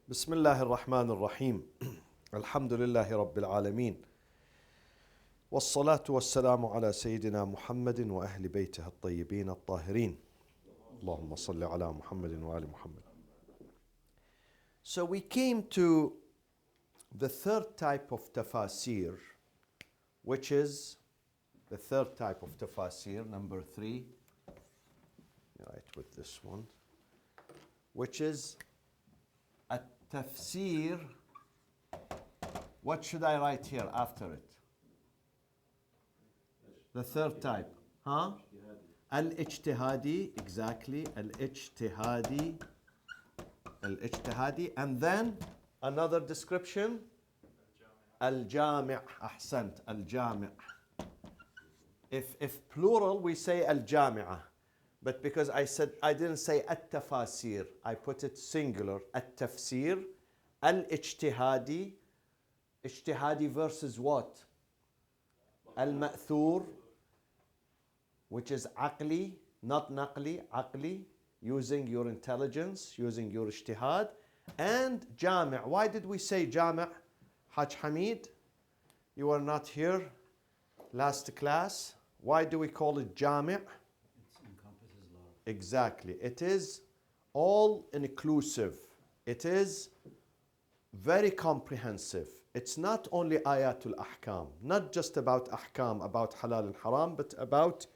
بسم الله الرحمن الرحيم الحمد لله رب العالمين والصلاة والسلام على سيدنا محمد وأهل بيته الطيبين الطاهرين اللهم صل على محمد وآل محمد. So we came to the third type of tafasir, which is the third type of tafasir, number 3, right, with this one, which is a tafsir. What should I write here after it? The third type, huh? Al-ijtihadi, exactly, al-ijtihadi, and then another description, al-jami', ahsant, al-jami'. If plural, we say al-jami'ah. But because I didn't say at-tafasir, I put it singular, at-tafsir, al-ijtihadi. Ijtihadi versus what? Al-ma'thur, which is aqli, not naqli, aqli, using your intelligence, using your ijtihad, and jami'. Why did we say jami'? Haj Hamid, you were not here last class. Why do we call it jami'? Exactly. It is all inclusive. It is very comprehensive. It's not only ayatul ahkam, not just about ahkam, about halal and haram, but about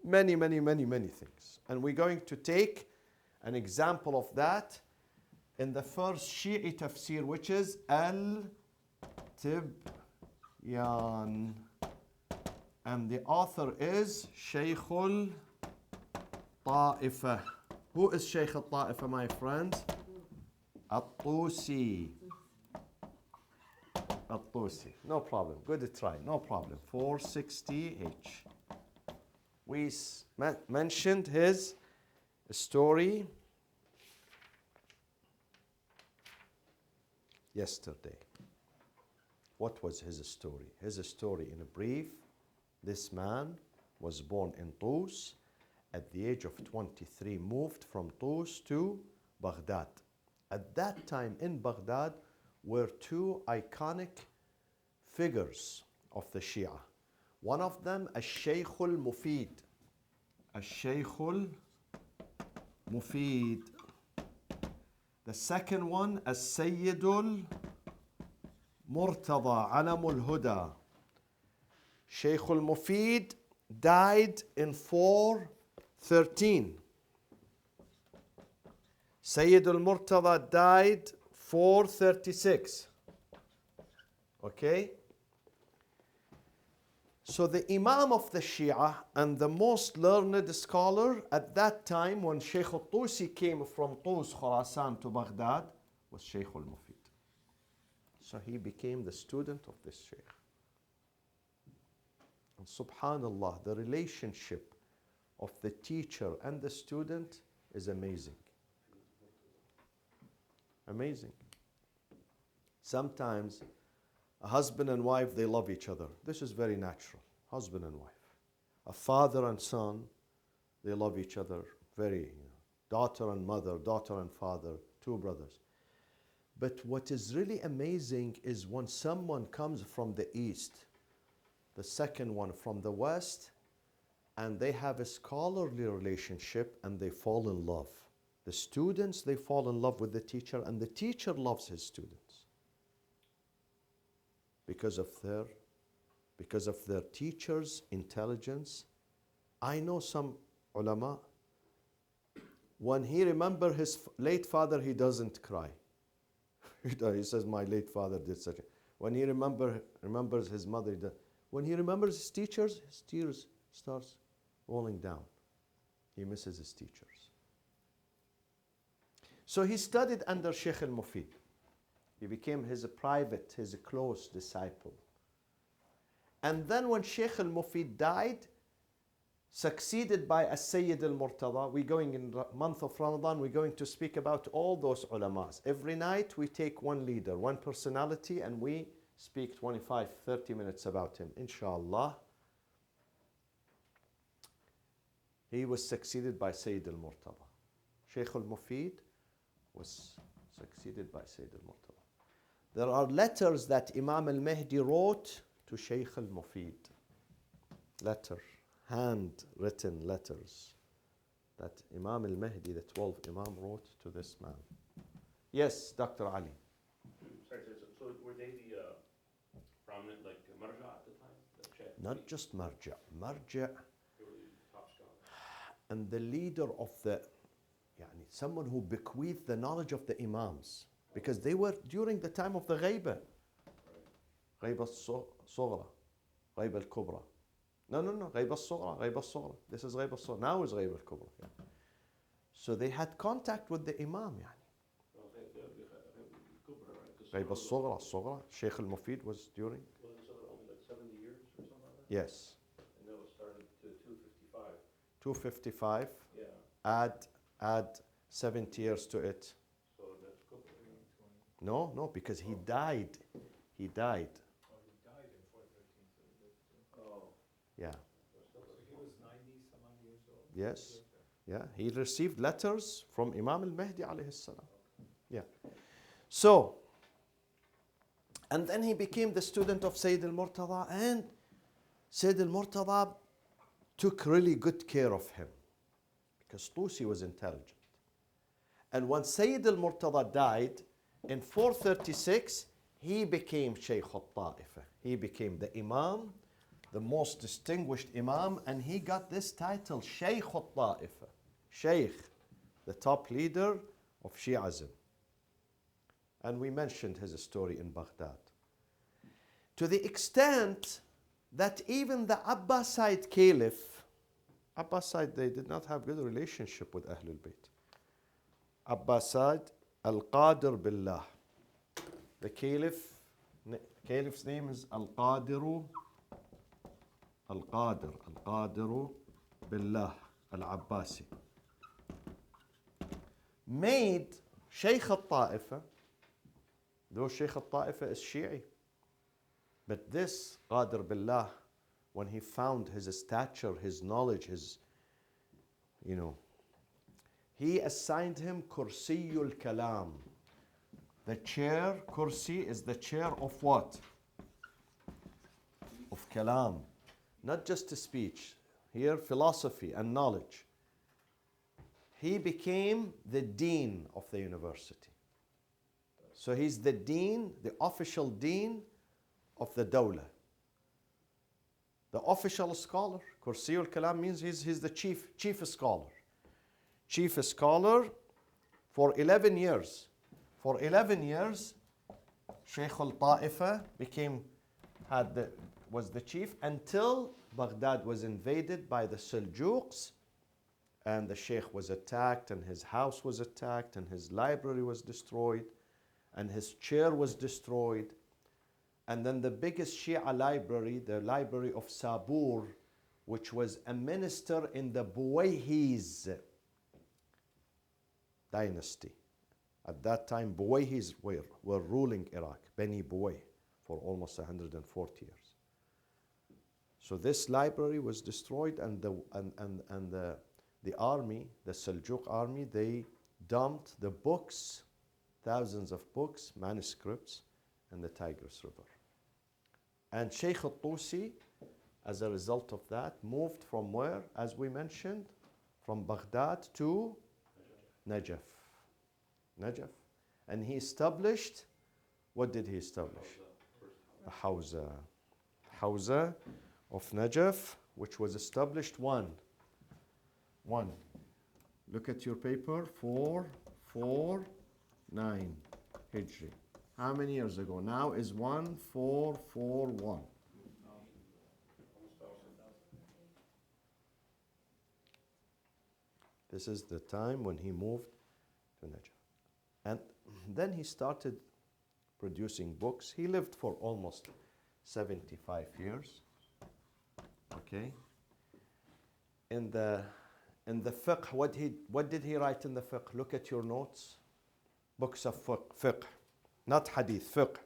many things. And we're going to take an example of that in the first Shi'i tafsir, which is Al-Tibyan. And the author is Shaykhul Ta'ifah. Who is Shaykh al-Ta'ifah, my friends? At-Tusi. At-Tusi. No problem. Good try. No problem. 460H. We mentioned his story yesterday. What was his story? His story, in a brief, this man was born in Tus. At the age of 23, moved from Tus to Baghdad. At that time in Baghdad were two iconic figures of the Shia. One of them, Al-Shaykhul Mufid. Al-Shaykhul Mufid. The second one, Al-Sayyidul Murtada, Alamul Huda. Shaykhul Mufid died in 413. Sayyidul Murtada died 436. Okay? So the Imam of the Shia and the most learned scholar at that time when Shaykh al-Tusi came from Tus, Khurasan to Baghdad was Shaykh al-Mufid. So he became the student of this Shaykh. And subhanallah, the relationship of the teacher and the student is amazing. Amazing. Sometimes a husband and wife, they love each other. This is very natural. Husband and wife. A father and son, they love each other very, daughter and mother, daughter and father, two brothers. But what is really amazing is when someone comes from the east, the second one from the west, and they have a scholarly relationship and they fall in love. The students, they fall in love with the teacher, and the teacher loves his students because of their teacher's intelligence. I know some ulama, when he remembers his late father, he doesn't cry. He says, my late father did such a... When he remembers his mother, when he remembers his teachers, his tears starts rolling down. He misses his teachers. So he studied under Shaykh al-Mufid. He became his close disciple. And then when Shaykh al-Mufid died, succeeded by As-Sayyid al-Murtada, we're going in the month of Ramadan, we're going to speak about all those ulamas. Every night we take one leader, one personality, and we speak 25, 30 minutes about him, inshallah. He was succeeded by Sayyid al-Murtada. Shaykh al-Mufid was succeeded by Sayyid al-Murtada. There are letters that Imam al-Mahdi wrote to Shaykh al-Mufid. Letter, handwritten letters that Imam al-Mahdi, the 12th Imam, wrote to this man. Yes, Dr. Ali. Sorry, so were they the prominent, like, marja at the time? The Sheikh? Not just marja. Marja They were the top scholars. and the leader of the, someone who bequeathed the knowledge of the Imams. Because they were during the time of the Ghaiba. Ghaiba al-Sughra, Ghaiba al-Kubra. No, Ghaiba al-Sughra, Ghaiba al-Sughra. This is Ghaiba al-Sughra. Now is Ghaiba al-Kubra. Yeah. So they had contact with the Imam. Ghaiba al-Sughra, Shaykh al-Mufid was during. Wasn't it only like 70 years or something like that? Yes. And that was started to 255. 255. Yeah. Add 70 years to it. So that's Kubra. No, because he died. He died. Oh, he died in 413, so he lived too. Oh. Yeah. So he was 90 some odd years old? Yes. Yeah. He received letters from Imam al-Mahdi alayhi salam. Yeah. So, and then he became the student of Sayyid al-Murtada, and Sayyid al-Murtada took really good care of him because Tusi was intelligent. And when Sayyid al-Murtada died in 436, he became Shaykh al-Ta'ifa. He became the Imam, the most distinguished Imam, and he got this title, Shaykh al-Ta'ifa. Shaykh, the top leader of Shi'ism. And we mentioned his story in Baghdad. To the extent that even the Abbasid Caliph, Abbasid, they did not have good relationship with Ahlul Bayt. Abbasid al-Qadir billah. The Caliph's name is Al-Qadiru billah al-Abbasi. Made Shaykh al-Ta'ifa, though Shaykh al-Ta'ifa is Shi'i, but this Qadir billah, when he found his stature, his knowledge, he assigned him Kursiyul Kalam. The chair, Kursi, is the chair of what? Of Kalam. Not just a speech. Here, philosophy and knowledge. He became the dean of the university. So he's the dean, the official dean of the Dawla. The official scholar. Kursiyul Kalam means he's the chief scholar. Chief scholar for 11 years. For 11 years, Shaykh al-Ta'ifa was the chief until Baghdad was invaded by the Seljuqs, and the Shaykh was attacked, and his house was attacked, and his library was destroyed, and his chair was destroyed. And then the biggest Shia library, the library of Sabur, which was a minister in the Buwayhiz dynasty. At that time, Buwayhis were ruling Iraq, Bani Buwayh, for almost 140 years. So this library was destroyed, and the army, the Seljuk army, they dumped the books, thousands of books, manuscripts, in the Tigris River. And Shaykh al-Tusi, as a result of that, moved from where, as we mentioned, from Baghdad to Najaf. And he established, what did he establish? The Hawza of Najaf, which was established one. Look at your paper, 449 Hijri. How many years ago? Now is 1441. This is the time when he moved to Najaf. And then he started producing books. He lived for almost 75 years. Okay. In the fiqh, what did he write in the fiqh? Look at your notes. Books of fiqh. Not hadith, fiqh.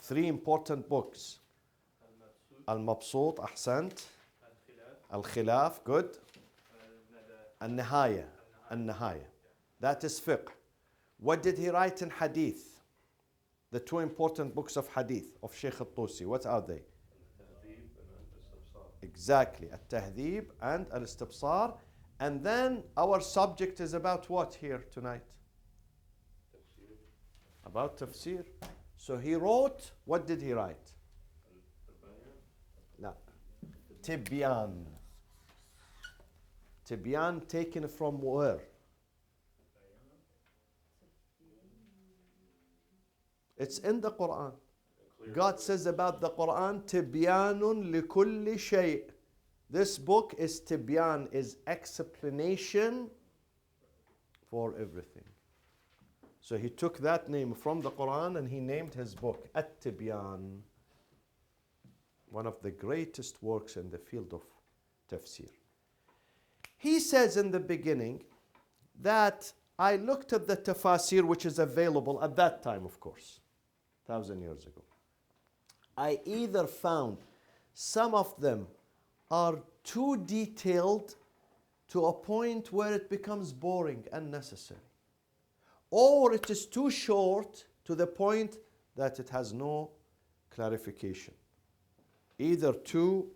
3 important books. Al-Mabsut, Ahsant. Al-Khilaf, good. Al-Nihaya. That is fiqh. What did he write in hadith? The two important books of hadith of Sheikh al-Tusi. What are they? التهذيب and الاستبصار. Exactly. At-Tahdhib and Al-Istibsar. And then our subject is about what here tonight? تفسير. About tafsir. So he wrote, what did he write? البيان. No. Tibyan. Tibyan taken from where? It's in the Quran. God says about the Quran, Tibyanun likulli shay'. This book is Tibyan, is explanation for everything. So he took that name from the Quran and he named his book At-Tibyan, one of the greatest works in the field of tafsir. He says in the beginning that I looked at the tafasir which is available at that time, of course, 1,000 years ago. I either found some of them are too detailed to a point where it becomes boring and unnecessary, or it is too short to the point that it has no clarification. Either too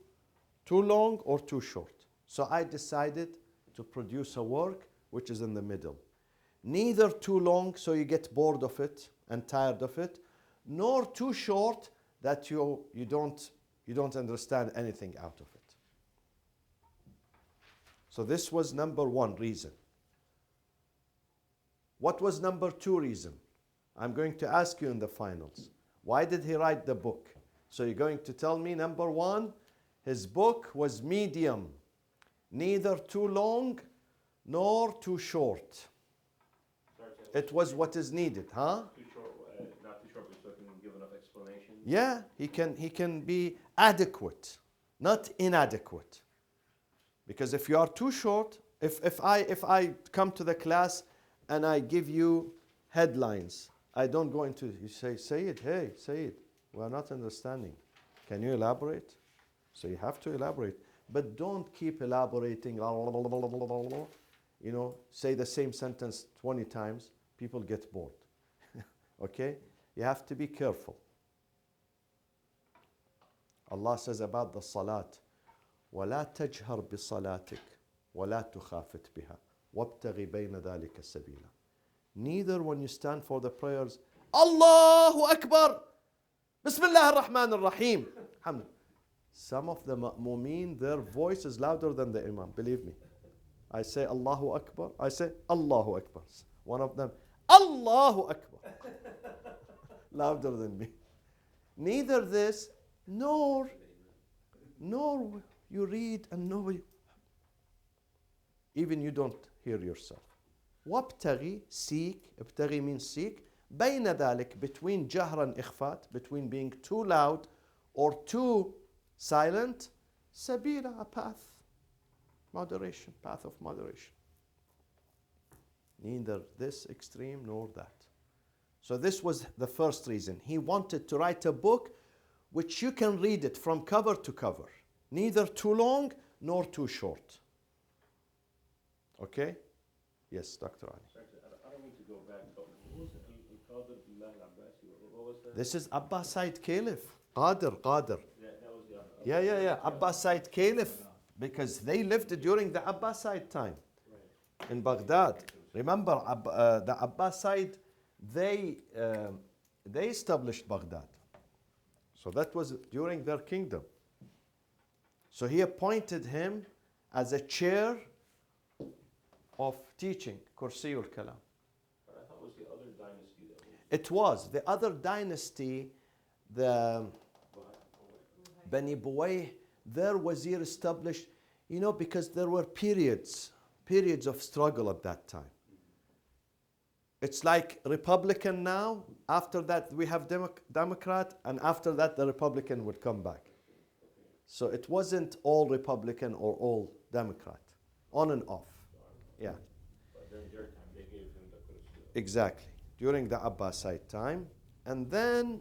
long or too short. So I decided to produce a work which is in the middle. Neither too long so you get bored of it and tired of it, nor too short that you don't understand anything out of it. So this was number one reason. What was number two reason? I'm going to ask you in the finals. Why did he write the book? So you're going to tell me number one, his book was medium, neither too long nor too short. Sorry, It was what is needed, huh? Too short, not too short, but so I can give enough explanation. Yeah, he can be adequate, not inadequate. Because if you are too short, if I come to the class and I give you headlines, I don't go into, you say it, hey, say it. We are not understanding. Can you elaborate? So you have to elaborate. But don't keep elaborating, you know, say the same sentence 20 times, people get bored. Okay? You have to be careful. Allah says about the salat, وَلَا تَجْهَرْ بِصَلَاتِكَ وَلَا تُخَافِتْ بِهَا وَابْتَغِ بَيْنَ ذَلِكَ السَّبِيلَ. Neither when you stand for the prayers, Allahu Akbar, Bismillah ar-Rahman ar-Rahim. Some of the ma'mumeen, their voice is louder than the imam, believe me. I say Allahu Akbar, I say Allahu Akbar. One of them, Allahu Akbar. Louder than me. Neither this, nor you read and nobody, even you don't hear yourself. وابتغي, seek, ابتغي means seek, بين ذلك, between جهر and إخفات, between being too loud or too silent, سبيلا, a path, moderation, path of moderation. Neither this extreme nor that. So this was the first reason. He wanted to write a book which you can read it from cover to cover, neither too long nor too short. Okay? Yes, Dr. Ali. Sorry, I don't mean to go back, but what was it? Al-Qadir Billah al-Abbasi, what was that? This is Abbasid Caliph. Qadir. Yeah, that was the Yeah. Abbasid Caliph. Because they lived during the Abbasid time in Baghdad. Remember, the Abbasid, they established Baghdad. So that was during their kingdom. So he appointed him as a chair of teaching, Kursiyul Kalam. But I thought it was the other dynasty that was It was. The other dynasty, the Bani Buwayh, their wazir established, you know, because there were periods of struggle at that time. It's like Republican now, after that we have Democrat, and after that the Republican would come back. So it wasn't all Republican or all Democrat, on and off. Yeah. but during their time, they gave him the Qudus. Exactly, during the Abbasid time. And then,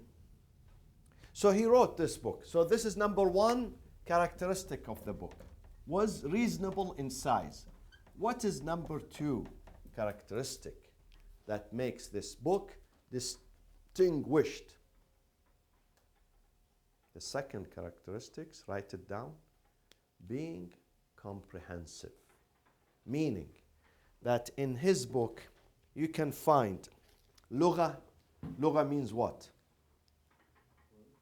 so he wrote this book. So this is number one characteristic of the book, was reasonable in size. What is number two characteristic? that makes this book distinguished. The second characteristics, write it down, being comprehensive. Meaning that in his book you can find lugha. Lugha means what?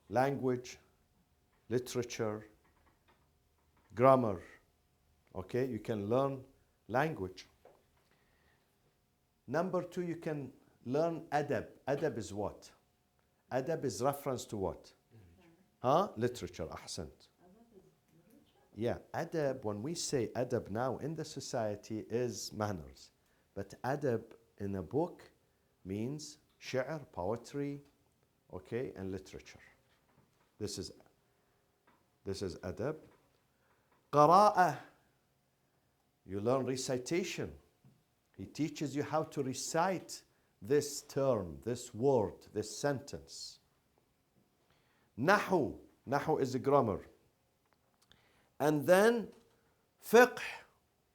Language, literature, grammar. Okay, you can learn language. Number two, you can learn adab. Adab is what? Adab is reference to what? Huh? Literature. Ahsant. Yeah, adab, when we say adab now in the society is manners. But adab in a book means shi'r, poetry, okay, and literature. This is adab. Qira'ah, you learn recitation. He teaches you how to recite this term, this word, this sentence. Nahu, nahu is a grammar. And then fiqh,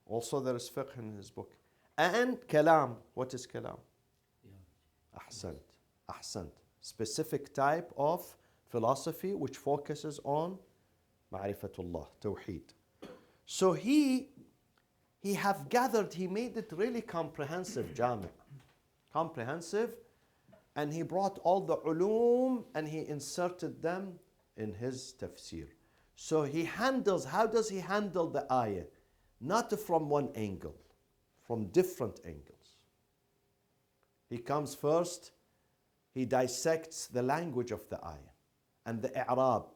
also there is fiqh in his book. And kalam, what is kalam? Ahsant, ahsant. Specific type of philosophy which focuses on ma'rifatullah, tawheed. So he have gathered, he made it really comprehensive, jami'. Comprehensive, and he brought all the ulum and he inserted them in his tafsir. So he handles, how does he handle the ayah? Not from one angle, from different angles. He comes first, he dissects the language of the ayah and the i'rab.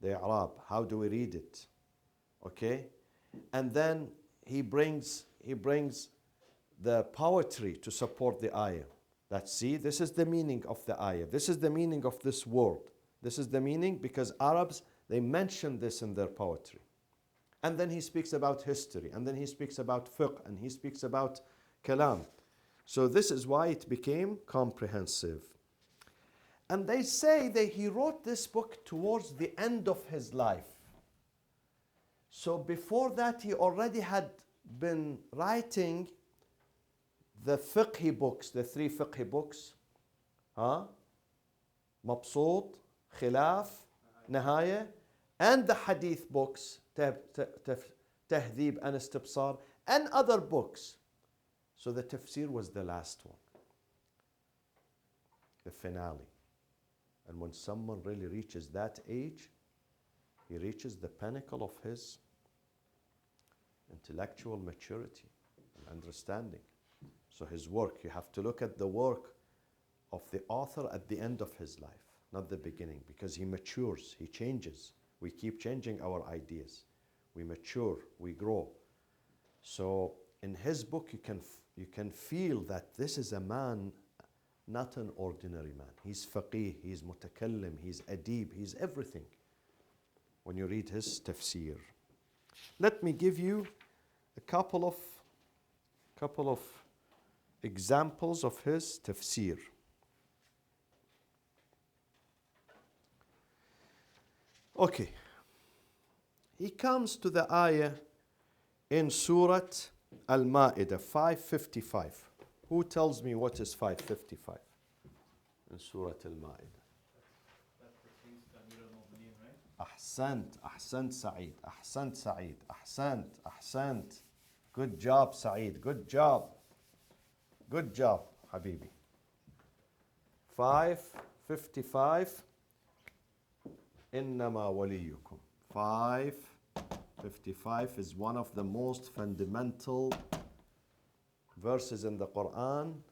The i'rab, how do we read it? Okay? And then he brings the poetry to support the ayah. That see, this is the meaning of the ayah. This is the meaning of this word. This is the meaning because Arabs, they mention this in their poetry. And then he speaks about history. And then he speaks about fiqh. And he speaks about kalam. So this is why it became comprehensive. And they say that he wrote this book towards the end of his life. So before that, he already had been writing the fiqhi books, the 3 fiqhi books. Mabsoot, Khilaf, Nihaya, and the hadith books, Tahdhib and Istibsar, and other books. So the tafsir was the last one, the finale. And when someone really reaches that age, he reaches the pinnacle of his intellectual maturity and understanding. So his work, you have to look at the work of the author at the end of his life, not the beginning, because he matures, he changes. We keep changing our ideas. We mature, we grow. So in his book, you can feel that this is a man, not an ordinary man. He's faqih, he's mutakallim, he's adib, he's everything when you read his tafsir. Let me give you a couple of examples of his tafsir. Okay. He comes to the ayah in Surah Al-Ma'idah 555. Who tells me what is 555 in Surah Al-Ma'idah? That pertains to Amir al-Mu'mineen, right? Ahsant Sa'id, Ahsant Sa'id, Ahsant. Good job, Sa'id, good job. Good job, Habibi. 555. إنما وليكم. 555 is one of the most fundamental verses in the Quran,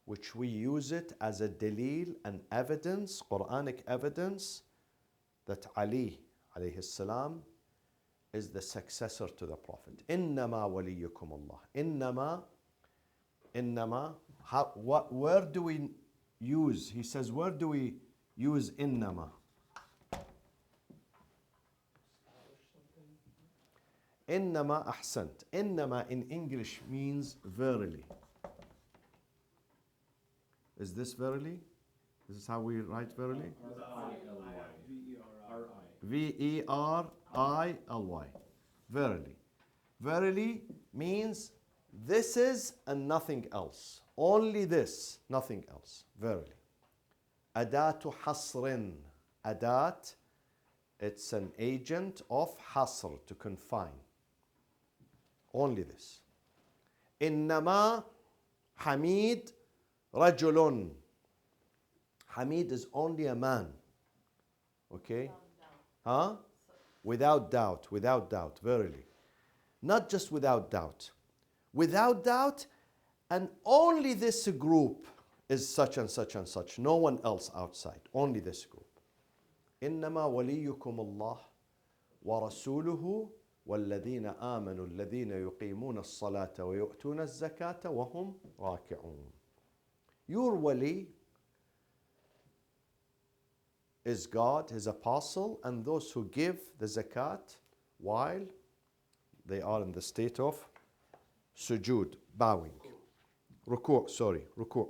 which we use it as a dalil, an evidence, Quranic evidence, that Ali alayhi salam is the successor to the Prophet. إنما وليكم الله. إنما, where do we use? He says, where do we use إنما? إنما أحسنت. إنما in English means verily. Is this verily? This is how we write verily? V-E-R-I-L-Y. Verily. Verily means This is and nothing else. Only this, nothing else. Verily. Adatu hasrin. Adat, it's an agent of hasr, to confine. Only this. Innama Hamid rajulun. Hamid is only a man. Okay? Huh? Without doubt, without doubt, verily. Not just without doubt. Without doubt, and only this group is such and such and such. No one else outside. Only this group. إنما وليكم الله ورسوله والذين آمنوا الذين يقيمون الصلاة ويؤتون الزكاة وهم راكعون. Your wali is God, His apostle, and those who give the zakat while they are in the state of sujood, bowing. Ruku', sorry, ruku'.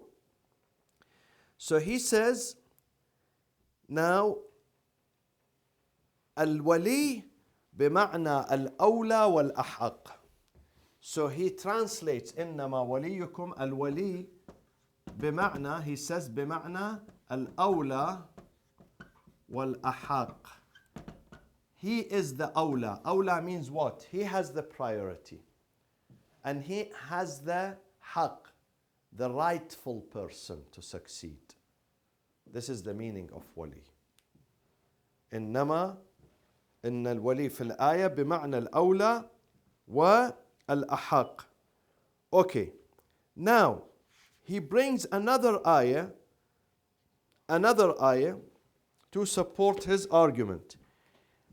So he says, now, al-wali bima'na al-awla wal-ahaq. So he translates, إنما وليكم al-wali bima'na, he says bima'na al-awla wal-ahaq. He is the awla. Awla means what? He has the priority. And he has the haq, the rightful person to succeed. This is the meaning of wali. إنما إن الولي في الآية بمعنى الأولى والأحق. Okay. Now, he brings another ayah to support his argument.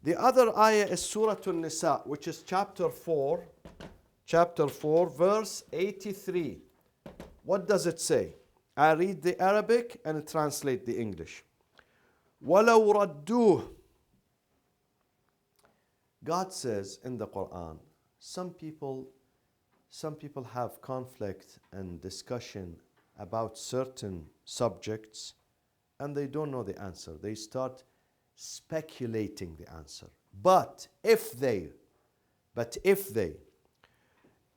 The other ayah is Surah An-Nisa, which is chapter 4, verse 83. What does it say? I read the Arabic and translate the English. وَلَوْ رَدُّوهُ. God says in the Quran, some people have conflict and discussion about certain subjects and they don't know the answer. They start speculating the answer. But if they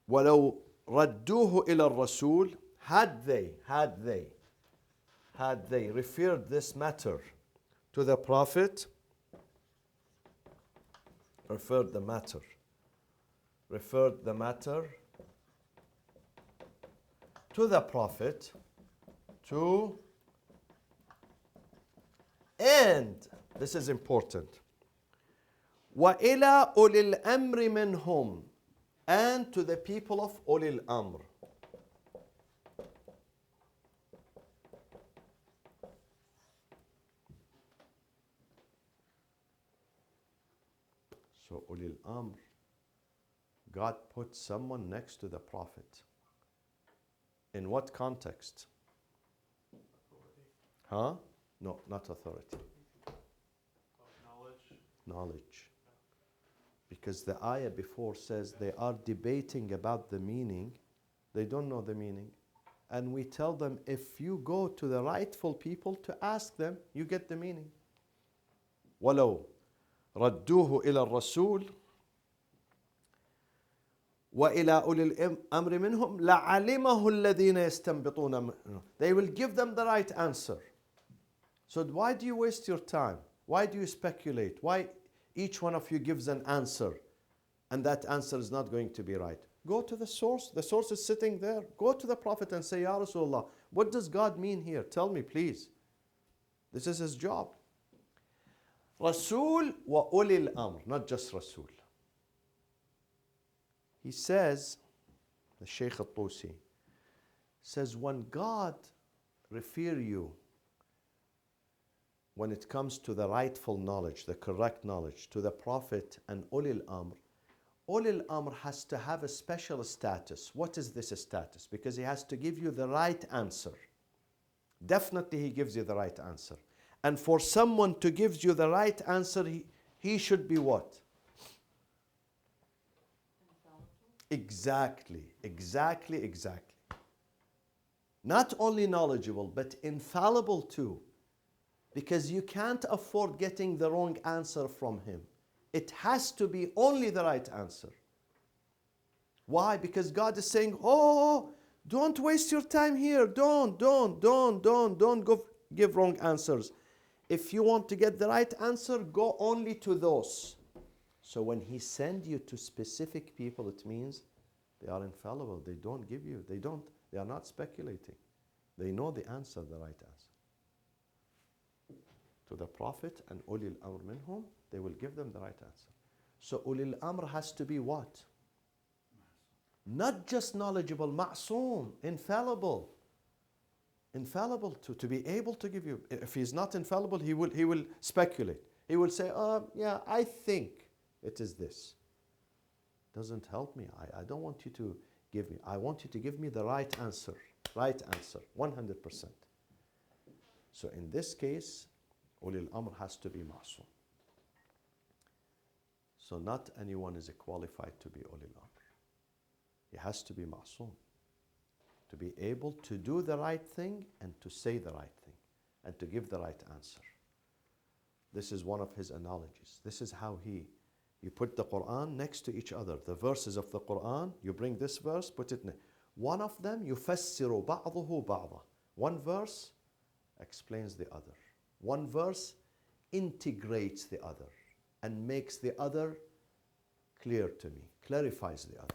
وَلَوْ رَدُّوهُ إِلَى الرَّسُولِ, had they referred this matter to the Prophet, referred the matter to the Prophet, and this is important, وَإِلَى أُولِي الْأَمْرِ مِنْهُمْ, and to the people of Ulil Amr. So Ulil Amr, God put someone next to the Prophet. In what context? Huh? No, not authority. Knowledge. Because the ayah before says they are debating about the meaning. They don't know the meaning. And we tell them, if you go to the rightful people to ask them, you get the meaning. وَلَوْ رَدُّوهُ إِلَى الرَّسُولِ وَإِلَى أُولِي الْأَمْرِ مِنْهُمْ لَعَلِمَهُ الَّذِينَ يَسْتَنبِطُونَ مِنْهُ. They will give them the right answer. So why do you waste your time? Why do you speculate? Why each one of you gives an answer and that answer is not going to be right? Go to the source. The source is sitting there. Go to the Prophet and say, Ya Rasulullah, what does God mean here? Tell me, please. This is his job. Rasul wa ulil amr, not just Rasul. He says, the Shaykh al-Tusi says, when God refer you, when it comes to the rightful knowledge, the correct knowledge, to the Prophet and Ulil Amr has to have a special status. What is this status? Because he has to give you the right answer. Definitely he gives you the right answer. And for someone to give you the right answer, he should be what? Exactly. Not only knowledgeable, but infallible too. Because you can't afford getting the wrong answer from him. It has to be only the right answer. Why? Because God is saying, oh, don't waste your time here. Don't go give wrong answers. If you want to get the right answer, go only to those. So when He sends you to specific people, it means they are infallible. They don't give you, they are not speculating. They know the answer, the right answer. To the Prophet and Ulil Amr minhum, they will give them the right answer. So Ulil Amr has to be what? Not just knowledgeable, ma'soom, infallible. Infallible to be able to give you. If he's not infallible, he will speculate. He will say, yeah, I think it is this. Doesn't help me. I don't want you to give me. I want you to give me the right answer. Right answer, 100%. So in this case, Ulil Amr has to be ma'soom. So not anyone is qualified to be Ulil Amr. He has to be ma'soom. To be able to do the right thing and to say the right thing and to give the right answer. This is one of his analogies. This is how you put the Quran next to each other. The verses of the Quran, you bring this verse, put it next. One of them, يُفَسِّرُ بَعْضُهُ بَعْضًا. One verse explains the other. One verse integrates the other and makes the other clear to me, clarifies the other.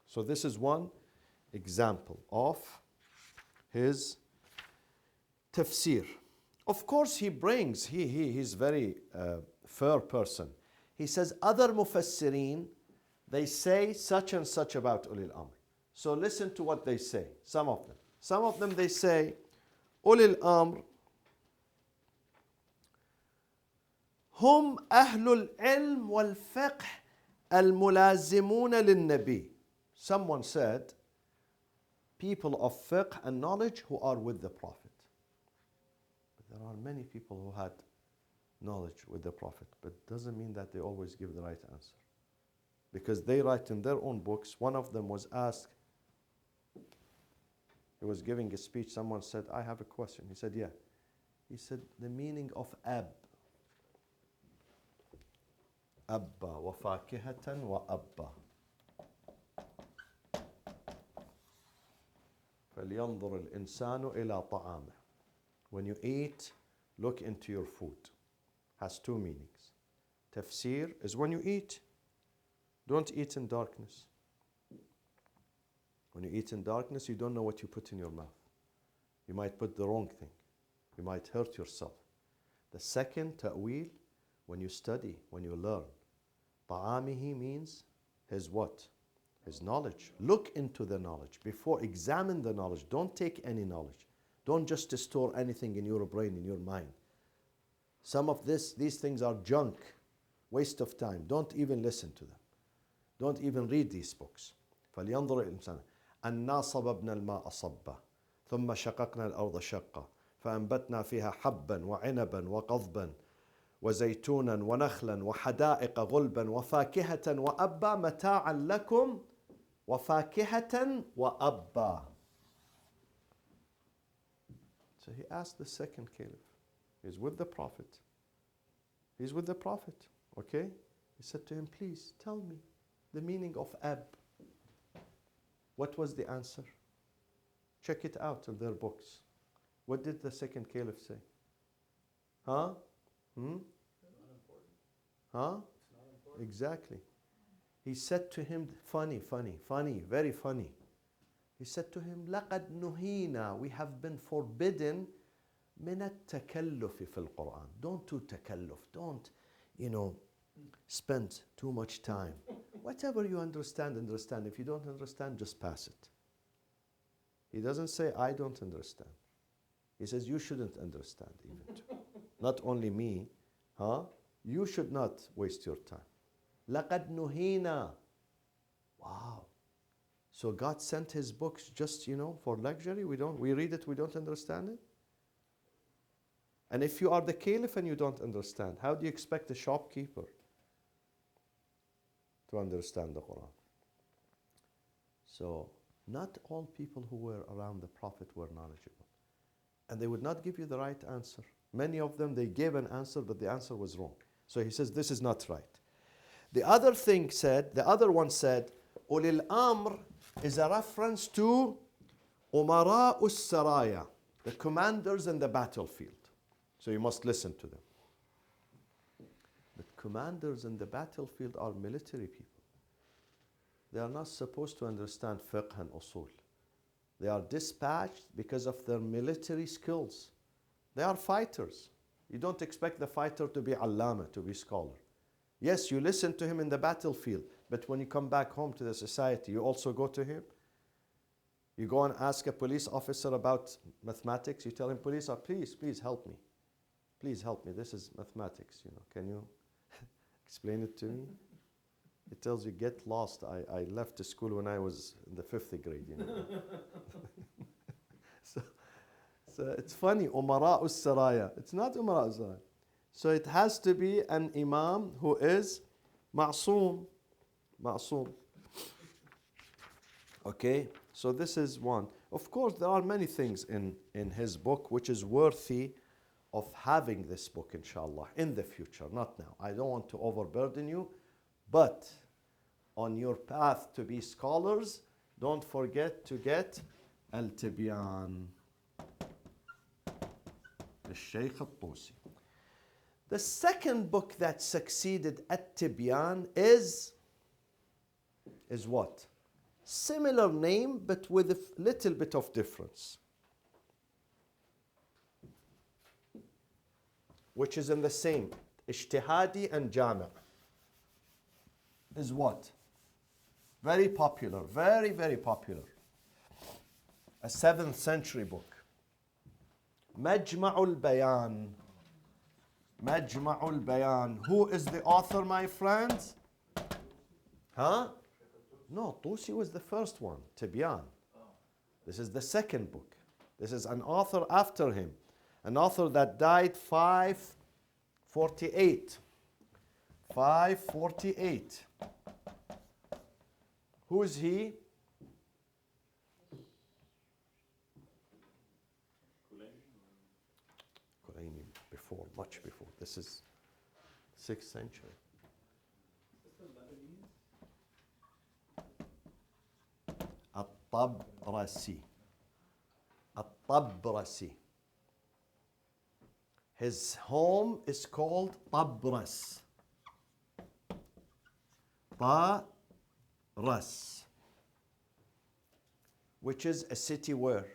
So this is one example of his tafsir. Of course, he brings, he's very fair person. He says, other mufassirin, they say such and such about Ulil Amr. So listen to what they say, some of them. Some of them they say, Ulil Amr, هم أهل العلم والفقه الملازمون للنبي. Someone said, people of fiqh and knowledge who are with the Prophet. But there are many people who had knowledge with the Prophet, but doesn't mean that they always give the right answer. Because they write in their own books, one of them was asked, he was giving a speech, someone said, I have a question. He said, yeah. He said, the meaning of ab. Abba wa fakihatan wa abba. فلينظر الإنسان إلى طعامه. When you eat, look into your food. Has two meanings. Tafsir is when you eat, don't eat in darkness. When you eat in darkness, you don't know what you put in your mouth. You might put the wrong thing. You might hurt yourself. The second, ta'wil, when you study, when you learn. Ta'amihi means his what? His knowledge. Look into the knowledge. Before, examine the knowledge. Don't take any knowledge. Don't just store anything in your brain, in your mind. Some of these things are junk, waste of time. Don't even listen to them. Don't even read these books. فلينظر الإنسان أنا صببنا الماء صبا ثم شققنا الأرض شقا فأنبتنا فيها حبا وعنبا وقضبا وزيتونا ونخلا وحدائق غلبا وفاكهة وأبا متاعا لكم وفاكهة وأبا. So he asked the second caliph. He's with the Prophet. He's with the Prophet, okay? He said to him, please tell me the meaning of ab. What was the answer? Check it out in their books. What did the second caliph say? Huh? Huh? Exactly. He said to him, funny, very funny. He said to him, لَقَدْ نُهِينَا. We have been forbidden مِنَ التَّكَلُّفِ فِي الْقُرْآنِ. Don't do takalluf. Don't, spend too much time. Whatever you understand. If you don't understand, just pass it. He doesn't say, I don't understand. He says, you shouldn't understand even too. Not only me, huh? You should not waste your time. لَقَدْ نُهِينَا. Wow. So God sent His books just, for luxury. We read it, we don't understand it. And if you are the caliph and you don't understand, how do you expect a shopkeeper to understand the Quran? So, not all people who were around the Prophet were knowledgeable. And they would not give you the right answer. Many of them, they gave an answer, but the answer was wrong. So he says, this is not right. The other one said, Ulil Amr is a reference to Umara Saraya, the commanders in the battlefield. So you must listen to them. But commanders in the battlefield are military people. They are not supposed to understand fiqh and usul. They are dispatched because of their military skills. They are fighters. You don't expect the fighter to be allama, to be scholar. Yes, you listen to him in the battlefield, but when you come back home to the society, you also go to him. You go and ask a police officer about mathematics. You tell him, police, please help me. Please help me. This is mathematics. Can you explain it to me? It tells you, get lost. I left the school when I was in the 5th grade. So it's funny, Umara Saraya. It's not Umara Saraya. So it has to be an imam who is ma'soom. Ma'soom. Okay, so this is one. Of course, there are many things in his book which is worthy of having this book, inshallah, in the future, not now. I don't want to overburden you, but on your path to be scholars, don't forget to get Al-Tibyan, the Shaykh al-Tusi. The second book that succeeded at Tibyan is what? Similar name, but with a little bit of difference. Which is in the same, Ijtihadi and Jami'. Is what? Very popular, very, very popular. A 7th century book. Majma'ul Bayan. Majma'ul Bayan. Who is the author, my friends? Huh? No, Tusi was the first one, Tibyan. This is the second book. This is an author after him. An author that died 548. 548. Who is he? Qur'anic, before, much before. This is 6th century. At-Tabrasi. At-Tabrasi. His home is called Tabras. Ras, which is a city where?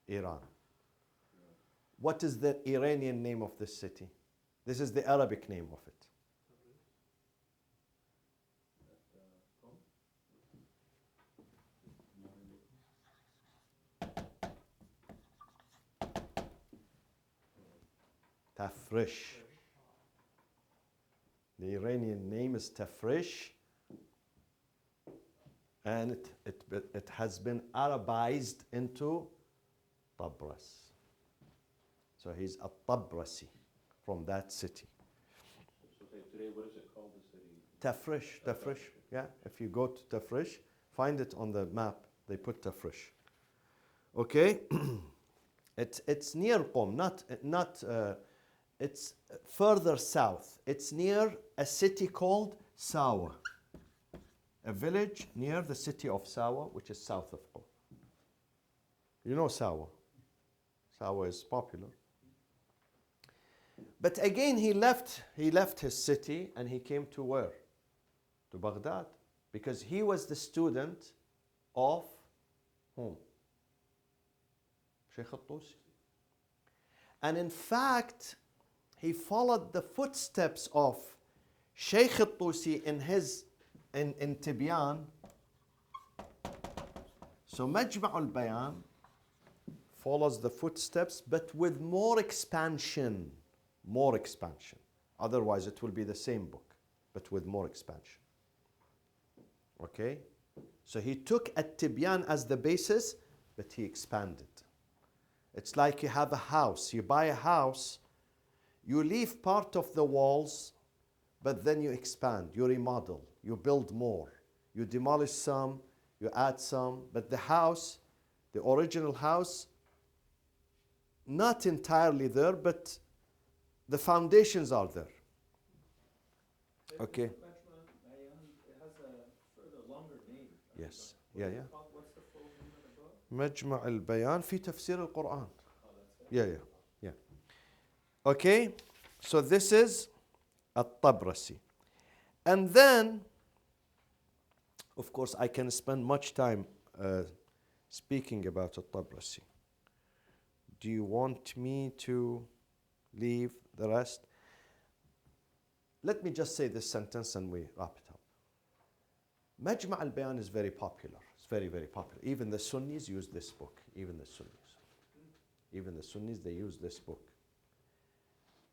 Iran. What is the Iranian name of this city? This is the Arabic name of it. Tafrish. The Iranian name is Tafrish, and it has been Arabized into Tabras. So he's a Tabrasi from that city. So today, what is it called, the city? Tafrish, Tafrish. Yeah, if you go to Tafrish, find it on the map. They put Tafrish. Okay, it's near Qom, it's further south. It's near a city called Sawa. A village near the city of Sawa, which is south of Qom. You know Sawa. Sawa is popular. But again, he left his city and he came to where? To Baghdad. Because he was the student of whom? Shaykh al-Tusi. And in fact, he followed the footsteps of Shaykh al-Tusi in Tibyan. So Majma'ul Bayan follows the footsteps, but with more expansion. More expansion. Otherwise, it will be the same book, but with more expansion. Okay? So he took At-Tibyan as the basis, but he expanded. It's like you have a house. You buy a house, you leave part of the walls, but then you expand, you remodel, you build more. You demolish some, you add some, but the house, the original house, not entirely there, but the foundations are there. Okay. Yes. Yeah, yeah. What's the full name of the book? مجمع البيان في تفسير القرآن. Oh, that's it. Yeah, yeah, yeah. Okay, so this is الطبرسي. And then, of course, I can spend much time speaking about الطبرسي. Do you want me to leave the rest? Let me just say this sentence and we wrap it up. Majma' al-Bayan is very popular. It's very, very popular. Even the Sunnis use this book. Even the Sunnis, they use this book.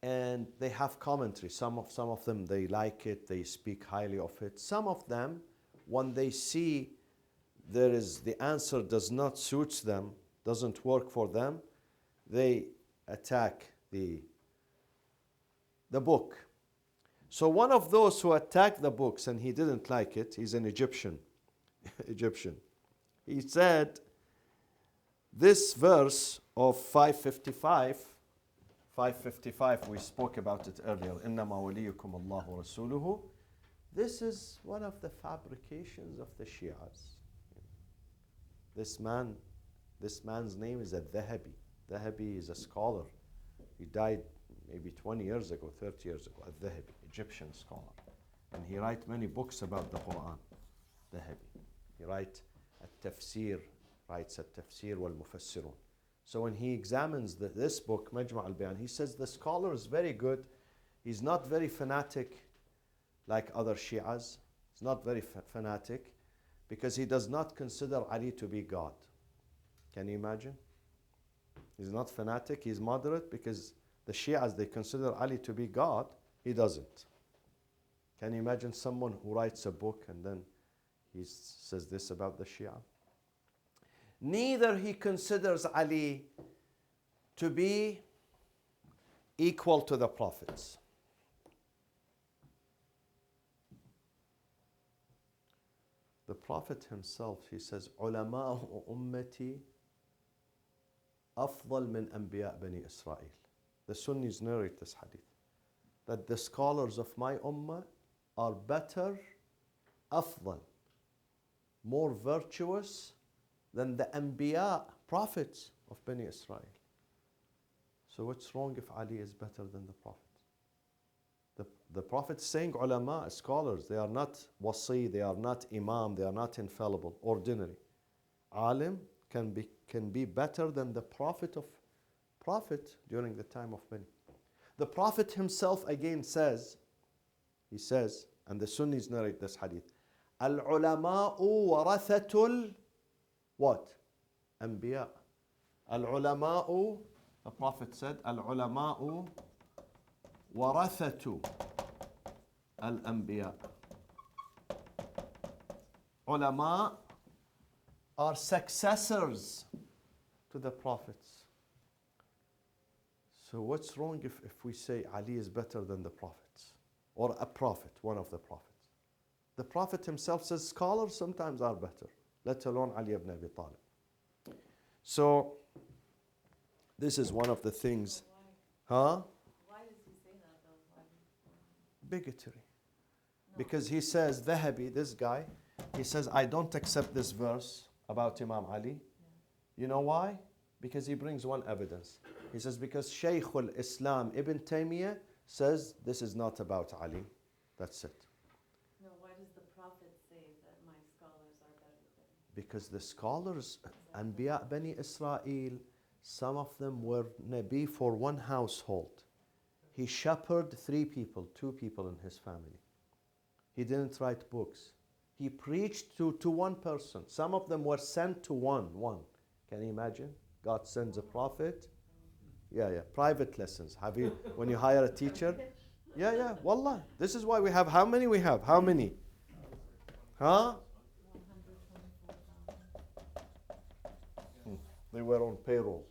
And they have commentary. Some of them, they like it. They speak highly of it. Some of them, when they see the answer does not suit them, doesn't work for them, they attack the book. So one of those who attacked the books and he didn't like it, he's an Egyptian. He said, this verse of 555, we spoke about it earlier, إِنَّمَا وَلِيُّكُمُ اللَّهُ وَرَسُولُهُ. This is one of the fabrications of the Shias. This man's name is al-Dhahabi. Dhahabi is a scholar. He died maybe 20 years ago, 30 years ago. Al-Dhahabi, Egyptian scholar. And he writes many books about the Quran. Dhahabi. He writes At-Tafsir wal-Mufassirun. So when he examines this book, Majma' al-Bayan, he says the scholar is very good. He's not very fanatic like other Shi'as. He's not very fanatic because he does not consider Ali to be God. Can you imagine? He's not fanatic, he's moderate because the Shi'as, they consider Ali to be God. He doesn't. Can you imagine someone who writes a book and then he says this about the Shia? Neither he considers Ali to be equal to the prophets. The Prophet himself, he says, عُلَمَاءُ أُمَّتِي أفضل من أنبياء بني إسرائيل. The Sunnis narrate this hadith, that the scholars of my ummah are better, أفضل, more virtuous than the Anbiya, prophets of Bani Israel. So what's wrong if Ali is better than the Prophet? The Prophet is saying ulama, scholars, they are not wasi, they are not imam, they are not infallible, ordinary. Alim can be better than the prophet during the time of Bani. The Prophet himself again says, he says, and the Sunnis narrate this hadith, Al-ulama'u warathatul what? Anbiya. Al-ulama'u, the Prophet said, Al-ulama'u warathatu al-anbiya. Ulama are successors to the prophets. So what's wrong if we say Ali is better than the prophets? Or a prophet, one of the prophets. The Prophet himself says scholars sometimes are better, let alone Ali ibn Abi Talib. So this is one of the things. Huh? Why does he say that though? Bigotry. Because he says, Dhahabi, this guy, he says, I don't accept this verse about Imam Ali. You know why? Because he brings one evidence. He says, because Shaykh al-Islam Ibn Taymiyyah says this is not about Ali. That's it. No, why does the Prophet say that my scholars are better than? Because the scholars, Anbiya Bani Israel, some of them were Nabi for one household. He shepherded 3 people, 2 people in his family. He didn't write books. He preached to one person. Some of them were sent to one. Can you imagine? God sends a prophet. Yeah. Private lessons. Have you, when you hire a teacher? Yeah. Wallah. This is why we have, how many we have? How many? Huh? 124,000. They were on payroll.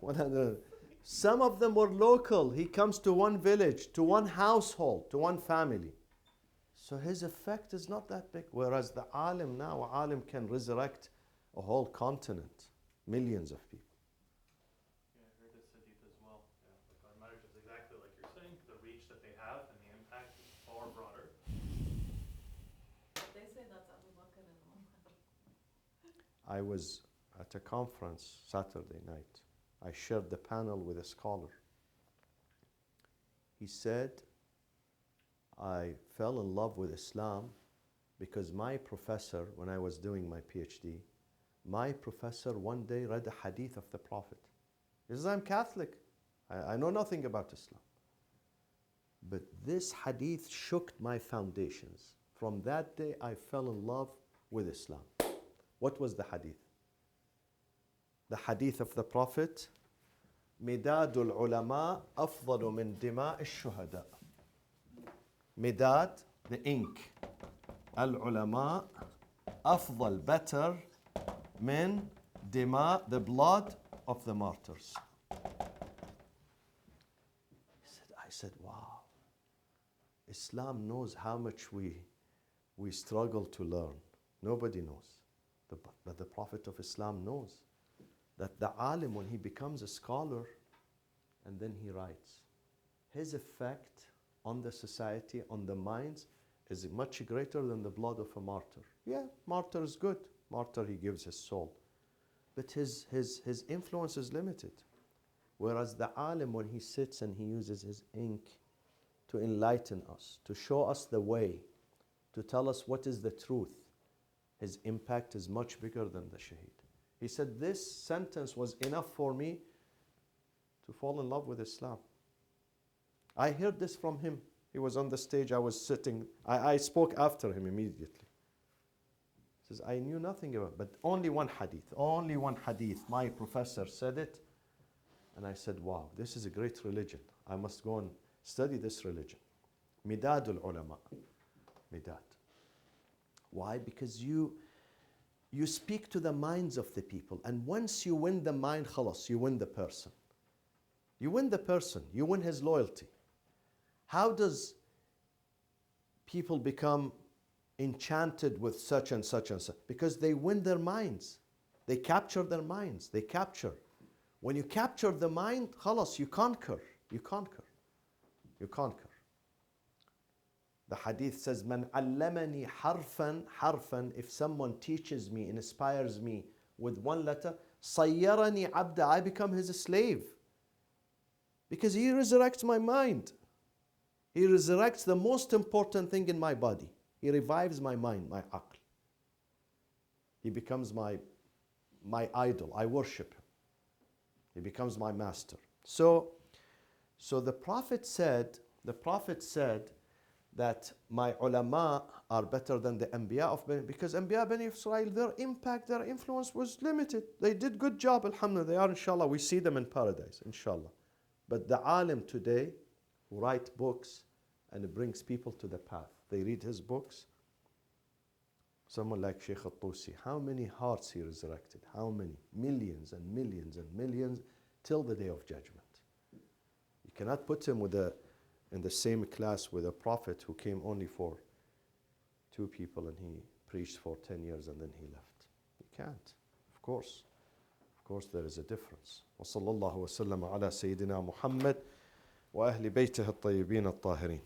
100. Some of them were local. He comes to one village, to one household, to one family. So his effect is not that big. Whereas the alim now, alim can resurrect a whole continent, millions of people. Yeah, I heard this hadith as well. Yeah, like our marriage is exactly like you're saying. The reach that they have and the impact is far broader. But they say that's I was at a conference Saturday night. I shared the panel with a scholar. He said, I fell in love with Islam because my professor, when I was doing my PhD, my professor one day read a hadith of the Prophet. He says, I'm Catholic. I know nothing about Islam. But this hadith shook my foundations. From that day, I fell in love with Islam. What was the hadith? The hadith of the Prophet, مداد العلماء أفضل من دماء الشهداء. Midad, the ink. Al-ulama, أفضل, better, من دماء, the blood of the martyrs. I said, wow. Islam knows how much we struggle to learn. Nobody knows. But the Prophet of Islam knows that the alim, when he becomes a scholar and then he writes, his effect on the society, on the minds, is much greater than the blood of a martyr. Yeah, martyr is good. Martyr, he gives his soul. But his influence is limited. Whereas the alim, when he sits and he uses his ink to enlighten us, to show us the way, to tell us what is the truth, his impact is much bigger than the shaheed. He said this sentence was enough for me to fall in love with Islam. I heard this from him. He was on the stage, I was sitting. I spoke after him immediately. He says, I knew nothing about it, but only one hadith. My professor said it. And I said, wow, this is a great religion. I must go and study this religion. Midadul ulama. Midad. Why? Because you speak to the minds of the people. And once you win the mind, khalas, you win the person. You win the person. You win his loyalty. How does people become enchanted with such and such and such? Because they win their minds. They capture their minds. They capture. When you capture the mind, khalas, you conquer. You conquer. You conquer. The hadith says, Man allamani harfan, if someone teaches me, inspires me with one letter, sayyarani abda, I become his slave. Because he resurrects my mind. He resurrects the most important thing in my body. He revives my mind, my aql. He becomes my idol. I worship him. He becomes my master. So the Prophet said that my ulama are better than the anbiya of Bani, because anbiya Bani Israel, their impact, their influence was limited. They did good job, alhamdulillah. They are, inshallah, we see them in paradise, inshallah. But the alim today, who write books and brings people to the path, they read his books. Someone like Sheikh al-Tusi, how many hearts he resurrected? How many? Millions and millions and millions till the day of judgment. You cannot put him in the same class with a prophet who came only for 2 people and he preached for 10 years and then he left. You can't. Of course there is a difference. وصلى الله وسلم على سيدنا محمد وأهل بيته الطيبين الطاهرين.